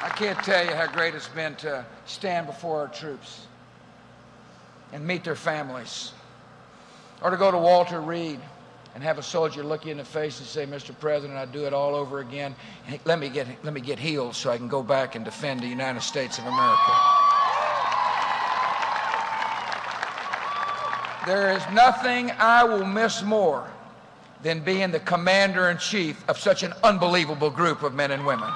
I can't tell you how great it's been to stand before our troops and meet their families, or to go to Walter Reed and have a soldier look you in the face and say, Mr. President, I'd do it all over again. Let me get healed so I can go back and defend the United States of America. There is nothing I will miss more than being the commander-in-chief of such an unbelievable group of men and women.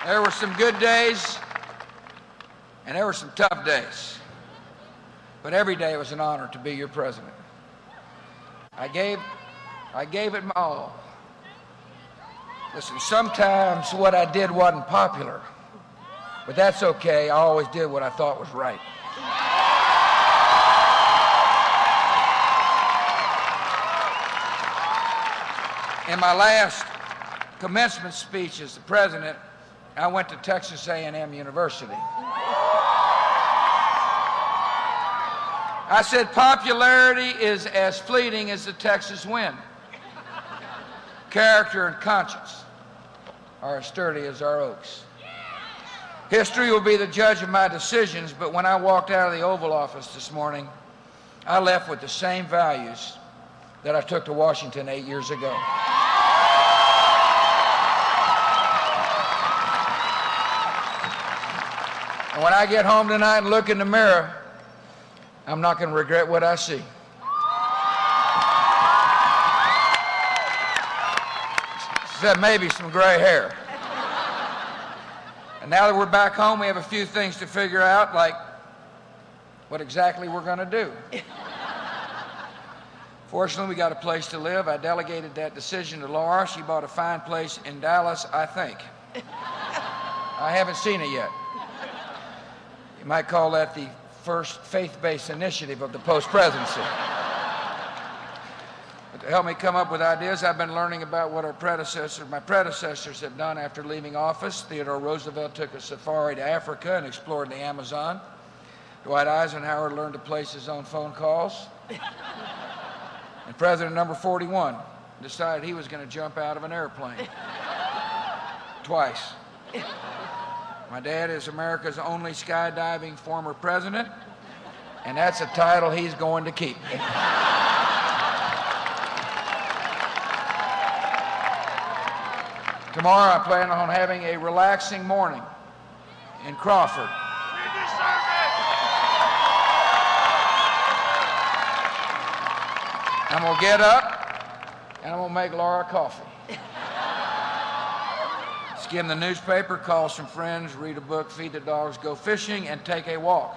There were some good days, and there were some tough days. But every day was an honor to be your president. I gave it my all. Listen, sometimes what I did wasn't popular, but that's okay. I always did what I thought was right. In my last commencement speech as the president, I went to Texas A&M University. I said, popularity is as fleeting as the Texas wind. Character and conscience are as sturdy as our oaks. History will be the judge of my decisions, but when I walked out of the Oval Office this morning, I left with the same values that I took to Washington 8 years ago. And when I get home tonight and look in the mirror, I'm not going to regret what I see. Except maybe some gray hair. And now that we're back home, we have a few things to figure out, like what exactly we're going to do. Fortunately, we got a place to live. I delegated that decision to Laura. She bought a fine place in Dallas, I think. I haven't seen it yet. You might call that the first faith-based initiative of the post-presidency. But to help me come up with ideas, I've been learning about what my predecessors have done after leaving office. Theodore Roosevelt took a safari to Africa and explored the Amazon. Dwight Eisenhower learned to place his own phone calls. And President number 41 decided he was going to jump out of an airplane. Twice. My dad is America's only skydiving former president, and that's a title he's going to keep. Tomorrow I plan on having a relaxing morning in Crawford. I'm going to get up, and I'm going to make Laura coffee. Skim the newspaper, call some friends, read a book, feed the dogs, go fishing, and take a walk.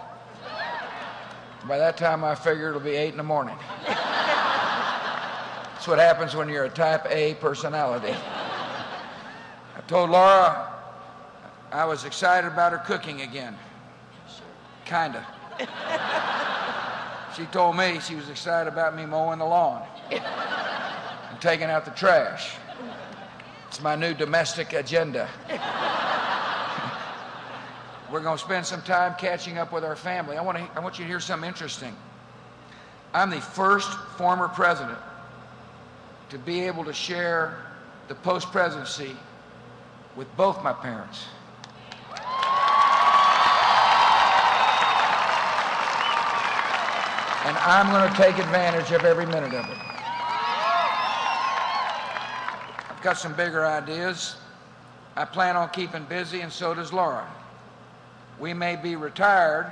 By that time, I figure it'll be 8 in the morning. That's what happens when you're a type A personality. I told Laura I was excited about her cooking again. Kinda. She told me she was excited about me mowing the lawn and taking out the trash. It's my new domestic agenda. We're going to spend some time catching up with our family. I want you to hear something interesting. I'm the first former president to be able to share the post-presidency with both my parents. And I'm going to take advantage of every minute of it. I've got some bigger ideas. I plan on keeping busy, and so does Laura. We may be retired,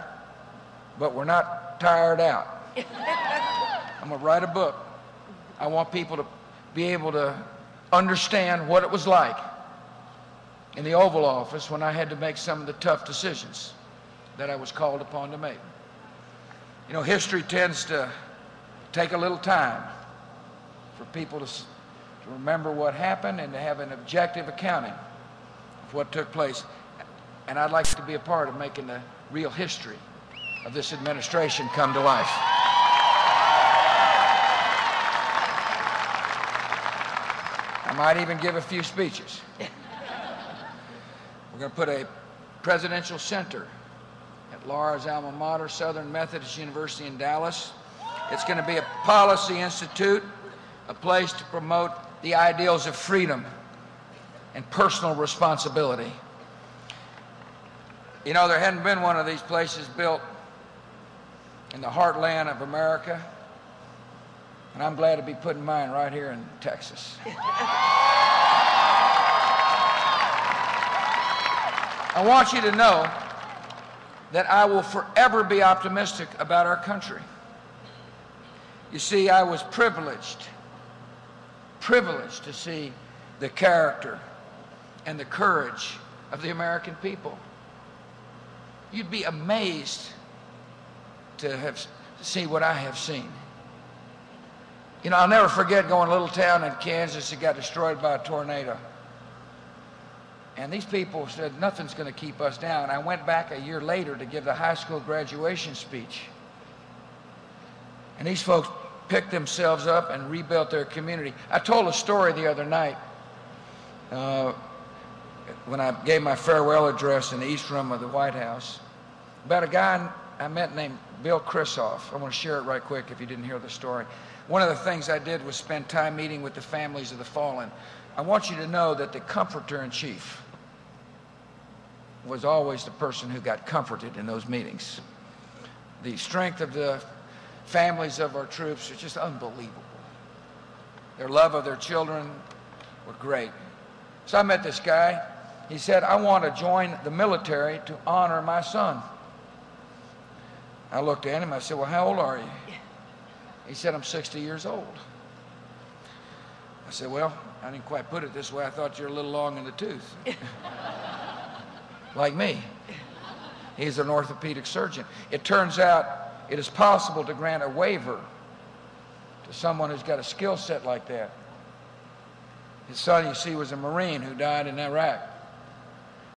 but we're not tired out. I'm going to write a book. I want people to be able to understand what it was like in the Oval Office when I had to make some of the tough decisions that I was called upon to make. You know, history tends to take a little time for people to remember what happened and to have an objective accounting of what took place. And I'd like to be a part of making the real history of this administration come to life. I might even give a few speeches. We're going to put a presidential center at Laura's alma mater, Southern Methodist University in Dallas. It's going to be a policy institute, a place to promote the ideals of freedom and personal responsibility. You know, there hadn't been one of these places built in the heartland of America, and I'm glad to be putting mine right here in Texas. I want you to know that I will forever be optimistic about our country. You see, I was privileged to see the character and the courage of the American people. You'd be amazed to see what I have seen. You know, I'll never forget going to a little town in Kansas that got destroyed by a tornado. And these people said, nothing's going to keep us down. I went back a year later to give the high school graduation speech. And these folks picked themselves up and rebuilt their community. I told a story the other night when I gave my farewell address in the East Room of the White House about a guy I met named Bill Krisoff. I want to share it right quick if you didn't hear the story. One of the things I did was spend time meeting with the families of the fallen. I want you to know that the comforter-in-chief was always the person who got comforted in those meetings. The strength of the families of our troops is just unbelievable. Their love of their children were great. So I met this guy. He said, I want to join the military to honor my son. I looked at him. I said, well, how old are you? He said, I'm 60 years old. I said, well, I didn't quite put it this way. I thought you were a little long in the tooth. Like me. He's an orthopedic surgeon. It turns out it is possible to grant a waiver to someone who's got a skill set like that. His son, you see, was a Marine who died in Iraq.